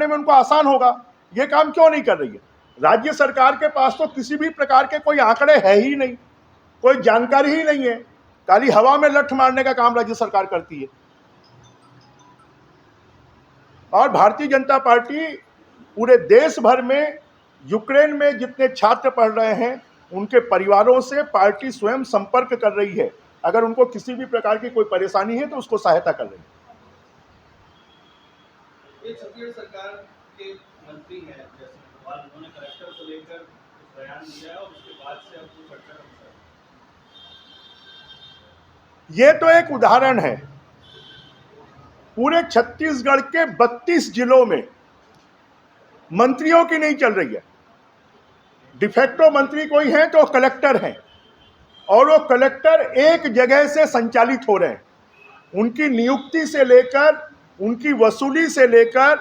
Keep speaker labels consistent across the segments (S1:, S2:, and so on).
S1: करने में उनको आसान होगा, ये काम क्यों नहीं कर रही है? राज्य सरकार के पास तो किसी भी प्रकार के कोई आंकड़े है ही नहीं, कोई जानकारी ही नहीं है, खाली हवा में लठ मारने का काम राज्य सरकार करती है। और भारतीय जनता पार्टी पूरे देश भर में यूक्रेन में जितने छात्र पढ़ रहे हैं उनके परिवारों से पार्टी स्वयं संपर्क कर रही है। अगर उनको किसी भी प्रकार की कोई परेशानी है तो उसको सहायता कर रही है।
S2: छत्तीसगढ़ सरकार के मंत्री हैं जैसे उन्होंने कलेक्टर को लेकर बयान दिया है और उसके बाद से अब चर्चा का विषय।
S1: ये तो एक उदाहरण है, पूरे छत्तीसगढ़ के 32 जिलों में मंत्रियों की नहीं चल रही है। डिफेक्टो मंत्री कोई हैं तो कलेक्टर हैं, और वो कलेक्टर एक जगह से संचालित हो रहे हैं। उनकी नियुक्ति से लेकर, उनकी वसूली से लेकर,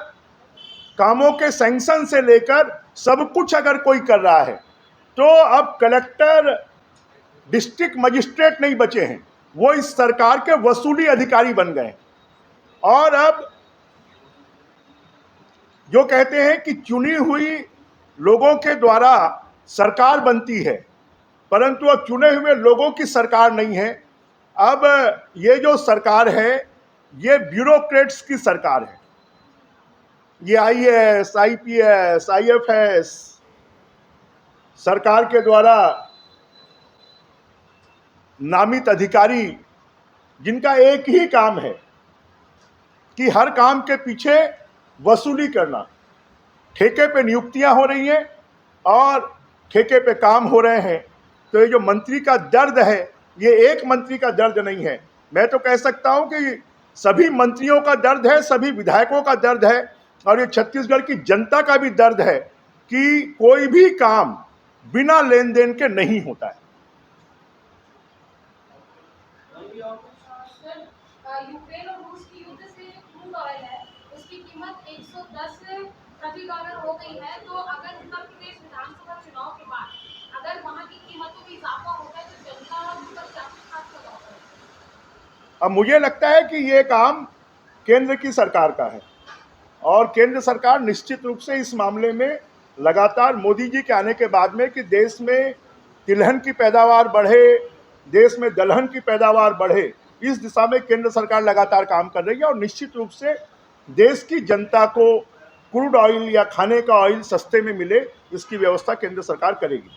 S1: कामों के सैंक्शन से लेकर सब कुछ अगर कोई कर रहा है तो अब कलेक्टर डिस्ट्रिक्ट मजिस्ट्रेट नहीं बचे हैं, वो इस सरकार के वसूली अधिकारी बन गए। और अब जो कहते हैं कि चुनी हुई लोगों के द्वारा सरकार बनती है, परंतु अब चुने हुए लोगों की सरकार नहीं है। अब ये जो सरकार है ये ब्यूरोक्रेट्स की सरकार है। ये आईएएस, आईपीएस, आईएफएस सरकार के द्वारा नामित अधिकारी, जिनका एक ही काम है कि हर काम के पीछे वसूली करना। ठेके पे नियुक्तियां हो रही हैं और ठेके पे काम हो रहे हैं। तो ये जो मंत्री का दर्द है, ये एक मंत्री का दर्द नहीं है, मैं तो कह सकता हूं कि सभी मंत्रियों का दर्द है, सभी विधायकों का दर्द है, और ये छत्तीसगढ़ की जनता का भी दर्द है कि कोई भी काम बिना लेन देन के नहीं होता है।
S3: यूक्रेन और रूस की युद्ध से क्रूड ऑयल है, उसकी कीमत 110 प्रति डॉलर हो गई है। तो अगर उत्तर प्रदेश विधानसभा चुनाव के बाद अगर वहां की कीमतों में इजाफा होता है तो जनता उन पर क्या खास प्रभाव पड़ेगा?
S1: अब मुझे लगता है कि ये काम केंद्र की सरकार का है, और केंद्र सरकार निश्चित रूप से इस मामले में लगातार मोदी जी के आने के बाद में कि देश में तिलहन की पैदावार बढ़े, देश में दलहन की पैदावार बढ़े, इस दिशा में केंद्र सरकार लगातार काम कर रही है। और निश्चित रूप से देश की जनता को क्रूड ऑयल या खाने का ऑयल सस्ते में मिले, इसकी व्यवस्था केंद्र सरकार करेगी।